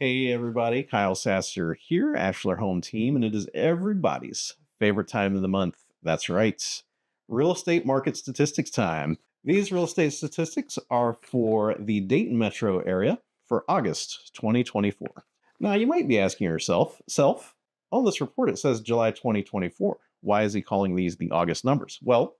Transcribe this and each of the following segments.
Hey everybody, Kyle Sasser here, Ashler Home Team, and it is everybody's favorite time of the month. That's right, real estate market statistics time. These real estate statistics are for the Dayton Metro area for August 2024. Now, you might be asking yourself, on this report it says July 2024. Why is he calling these the August numbers? Well,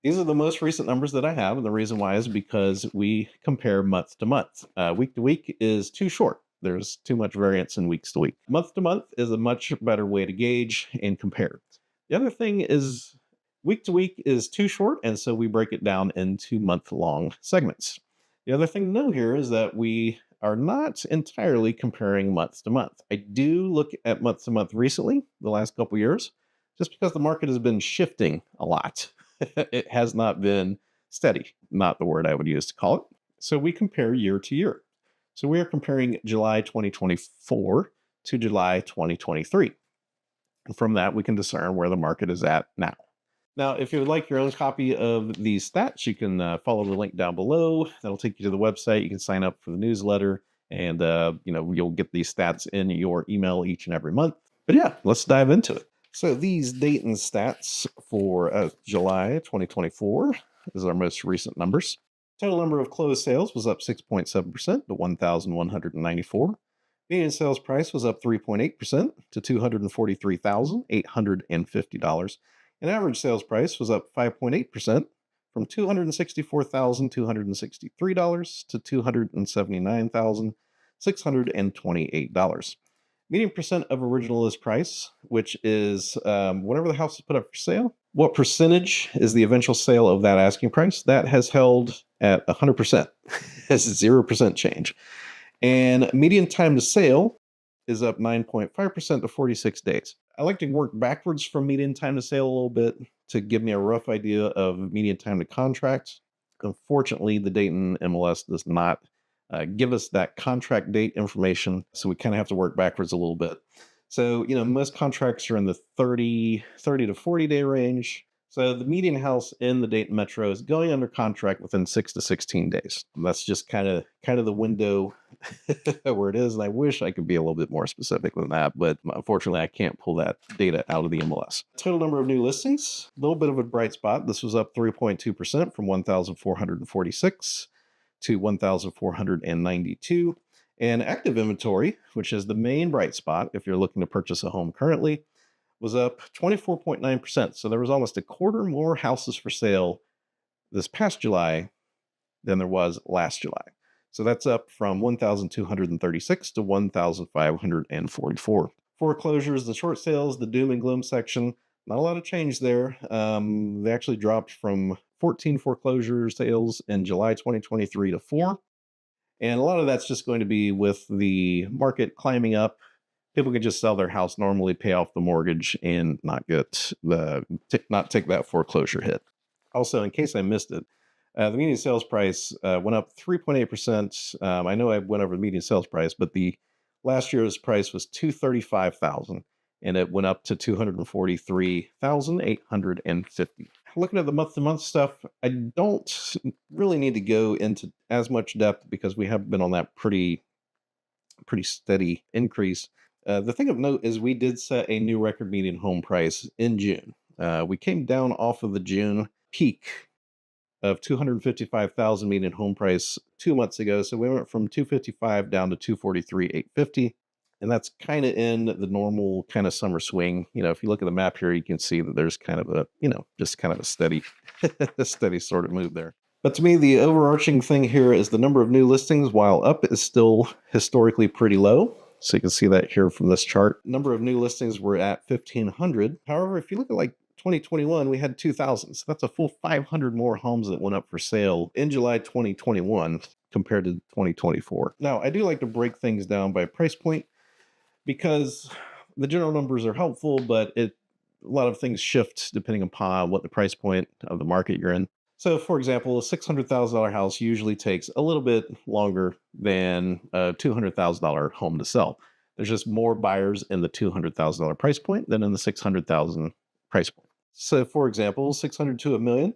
these are the most recent numbers that I have, and the reason why is because we compare month to month. Week to week is too short. There's too much variance in weeks to week. Month to month is a much better way to gauge and compare. The other thing is week to week is too short, and so we break it down into month-long segments. The other thing to know here is that we are not entirely comparing month to month. I do look at month to month recently, the last couple years, just because the market has been shifting a lot. It has not been steady, not the word I would use to call it. So we compare year to year. So we are comparing July 2024 to July 2023. And from that, we can discern where the market is at now. Now, if you would like your own copy of these stats, you can follow the link down below. That'll take you to the website. You can sign up for the newsletter, and you'll get these stats in your email each and every month. But yeah, let's dive into it. So these Dayton stats for July 2024 is our most recent numbers. Total number of closed sales was up 6.7% to 1,194. Median sales price was up 3.8% to $243,850. And average sales price was up 5.8% from $264,263 to $279,628. Median percent of original list price, which is whenever the house is put up for sale, what percentage is the eventual sale of that asking price? That has held at 100%. Has 0% change. And median time to sale is up 9.5% to 46 days. I like to work backwards from median time to sale a little bit to give me a rough idea of median time to contract. Unfortunately, the Dayton MLS does not give us that contract date information, so we kind of have to work backwards a little bit. So, most contracts are in the 30 to 40 day range. So the median house in the Dayton Metro is going under contract within 6 to 16 days. And that's just kind of the window where it is. And I wish I could be a little bit more specific than that, but unfortunately I can't pull that data out of the MLS. Total number of new listings, a little bit of a bright spot. This was up 3.2% from 1,446 to 1,492. And active inventory, which is the main bright spot if you're looking to purchase a home currently, was up 24.9%. So there was almost a quarter more houses for sale this past July than there was last July. So that's up from 1,236 to 1,544. Foreclosures, the short sales, the doom and gloom section, not a lot of change there. They actually dropped from 14 foreclosure sales in July 2023 to 4. And a lot of that's just going to be with the market climbing up. People can just sell their house normally, pay off the mortgage, and not take that foreclosure hit. Also, in case I missed it, the median sales price went up 3.8%. I know I went over the median sales price, but the last year's price was $235,000, and it went up to $243,850. Looking at the month-to-month stuff, I don't really need to go into as much depth because we have been on that pretty steady increase. The thing of note is we did set a new record median home price in June. We came down off of the June peak of 255,000 median home price 2 months ago. So we went from 255 down to 243,850. And that's kind of in the normal kind of summer swing. If you look at the map here, you can see that there's kind of a, just kind of a steady, a steady sort of move there. But to me, the overarching thing here is the number of new listings, while up, is still historically pretty low. So you can see that here from this chart. Number of new listings were at 1,500. However, if you look at like 2021, we had 2,000. So that's a full 500 more homes that went up for sale in July 2021 compared to 2024. Now, I do like to break things down by price point because the general numbers are helpful, but a lot of things shift depending upon what the price point of the market you're in. So, for example, a $600,000 house usually takes a little bit longer than a $200,000 home to sell. There's just more buyers in the $200,000 price point than in the $600,000 price point. So, for example, 600 to a million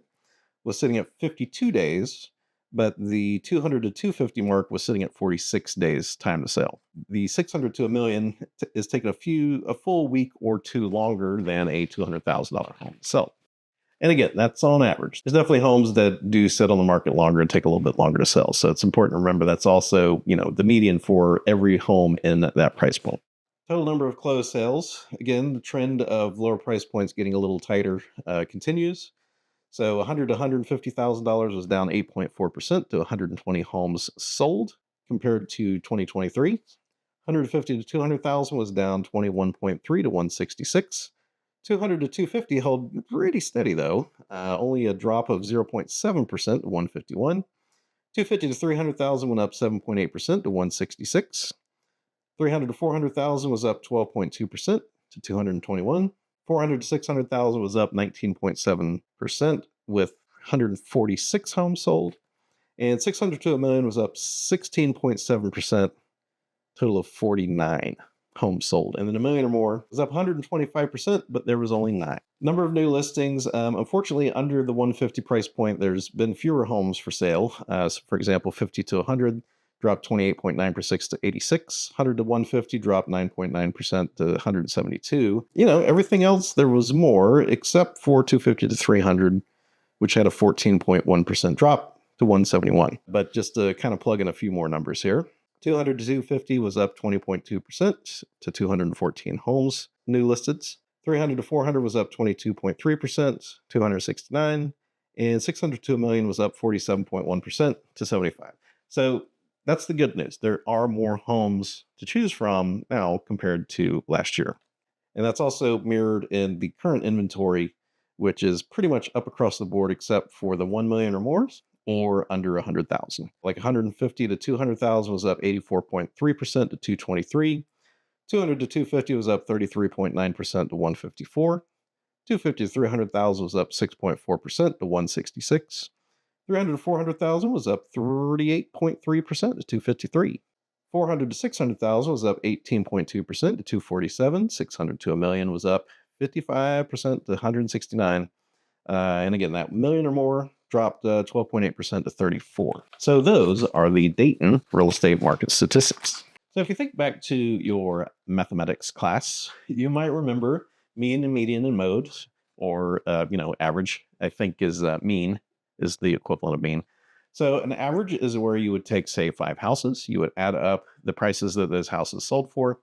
was sitting at 52 days, but the 200 to 250 mark was sitting at 46 days time to sell. The 600 to a million is taking a full week or two longer than a $200,000 home to sell. And again, that's on average. There's definitely homes that do sit on the market longer and take a little bit longer to sell. So it's important to remember that's also, the median for every home in that price point. Total number of closed sales. Again, the trend of lower price points getting a little tighter continues. So $100 to $150,000 was down 8.4% to 120 homes sold compared to 2023. 150 to 200,000 was down 21.3 to 166. 200 to 250 held pretty steady though, only a drop of 0.7% to 151. 250 to 300,000 went up 7.8% to 166. 300 to 400,000 was up 12.2% to 221. 400 to 600,000 was up 19.7% with 146 homes sold. And 600 to a million was up 16.7%, total of 49 homes sold. And then a million or more was up 125%, but there was only 9. Number of new listings, unfortunately, under the 150 price point, there's been fewer homes for sale. So for example, 50 to 100 dropped 28.9% to 86. 100 to 150 dropped 9.9% to 172. Everything else, there was more, except for 250 to 300, which had a 14.1% drop to 171. But just to kind of plug in a few more numbers here. 200 to 250 was up 20.2% to 214 homes new listeds. 300 to 400 was up 22.3%, 269. And 600 to a million was up 47.1% to 75. So that's the good news. There are more homes to choose from now compared to last year. And that's also mirrored in the current inventory, which is pretty much up across the board except for the 1 million or more or under 100,000. Like 150 to 200,000 was up 84.3% to 223. 200 to 250 was up 33.9% to 154. 250 to 300,000 was up 6.4% to 166. 300 to 400,000 was up 38.3% to 253. 400 to 600,000 was up 18.2% to 247. 600 to a million was up 55% to 169. And again, that million or more dropped 12.8% to 34. So those are the Dayton real estate market statistics. So if you think back to your mathematics class, you might remember mean and median and mode, or average, I think is mean is the equivalent of mean. So an average is where you would take, say, 5 houses. You would add up the prices that those houses sold for,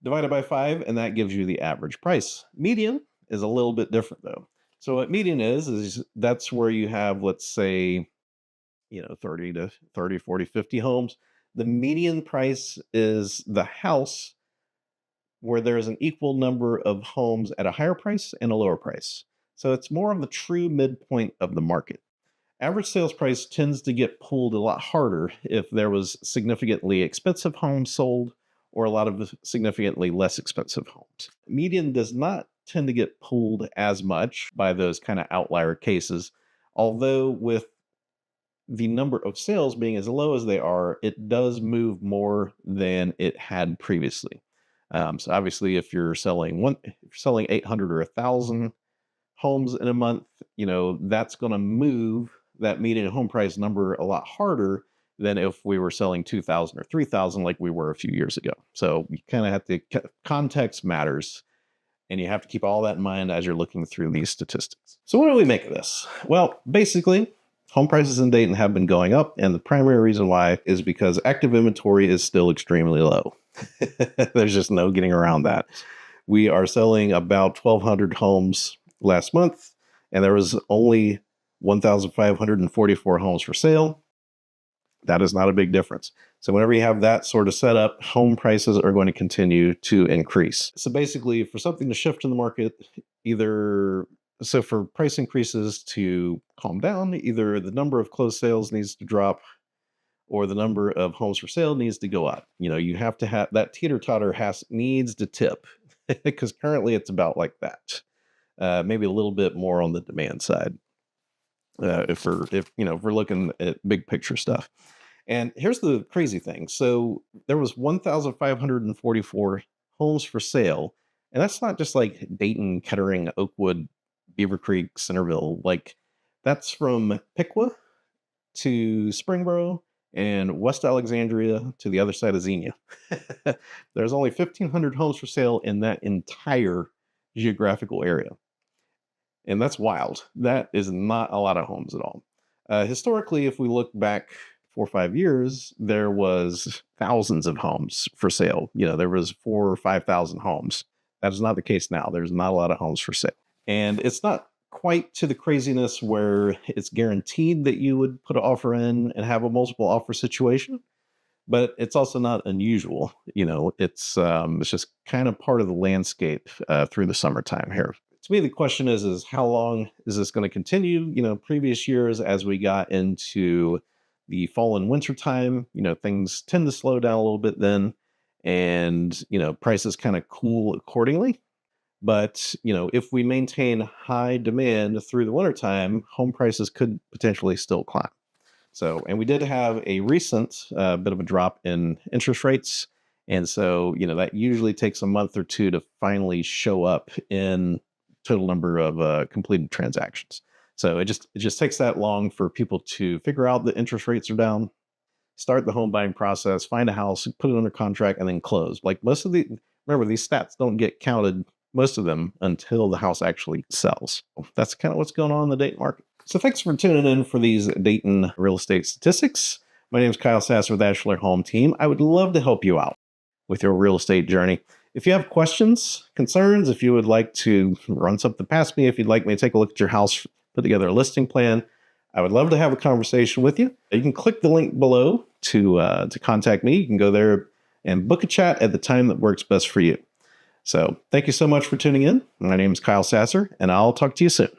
divided by 5, and that gives you the average price. Median is a little bit different, though. So what median is that's where you have, let's say, 30 to 30, 40, 50 homes. The median price is the house where there is an equal number of homes at a higher price and a lower price. So it's more of the true midpoint of the market. Average sales price tends to get pulled a lot harder if there was significantly expensive homes sold or a lot of significantly less expensive homes. Median does not tend to get pulled as much by those kind of outlier cases, although with the number of sales being as low as they are, it does move more than it had previously. So obviously, if you're selling 800 or 1,000 homes in a month, that's going to move that median home price number a lot harder than if we were selling 2,000 or 3,000 like we were a few years ago. So you kind of have to, context matters, and you have to keep all that in mind as you're looking through these statistics. So what do we make of this? Well, basically, home prices in Dayton have been going up, and the primary reason why is because active inventory is still extremely low. There's just no getting around that. We are selling about 1,200 homes last month, and there was only 1,544 homes for sale. That is not a big difference. So whenever you have that sort of setup, home prices are going to continue to increase. So basically, for something to shift in the market, for price increases to calm down, either the number of closed sales needs to drop or the number of homes for sale needs to go up. You have to have that teeter-totter needs to tip because currently it's about like that. Maybe a little bit more on the demand side. If we're looking at big picture stuff. And here's the crazy thing. So there was 1,544 homes for sale. And that's not just like Dayton, Kettering, Oakwood, Beavercreek, Centerville. Like that's from Piqua, to Springboro and West Alexandria to the other side of Xenia. There's only 1,500 homes for sale in that entire geographical area. And that's wild. That is not a lot of homes at all. Historically, if we look back 4 or 5 years, there was thousands of homes for sale. There was 4,000 or 5,000 homes. That is not the case now. There's not a lot of homes for sale. And it's not quite to the craziness where it's guaranteed that you would put an offer in and have a multiple offer situation, but it's also not unusual. It's just kind of part of the landscape through the summertime here. To me, the question is how long is this going to continue? Previous years, as we got into the fall and winter time, things tend to slow down a little bit then, and prices kind of cool accordingly. But if we maintain high demand through the wintertime, home prices could potentially still climb. So, and we did have a recent bit of a drop in interest rates. And so, that usually takes a month or two to finally show up in total number of completed transactions. So it just takes that long for people to figure out the interest rates are down, start the home buying process, find a house, put it under contract, and then close. Like remember, these stats don't get counted, most of them, until the house actually sells. That's kind of what's going on in the Dayton market. So thanks for tuning in for these Dayton real estate statistics. My name is Kyle Sasser with Ashler Home Team. I would love to help you out with your real estate journey. If you have questions, concerns, if you would like to run something past me, if you'd like me to take a look at your house, put together a listing plan, I would love to have a conversation with you. You can click the link below to contact me. You can go there and book a chat at the time that works best for you. So thank you so much for tuning in. My name is Kyle Sasser, and I'll talk to you soon.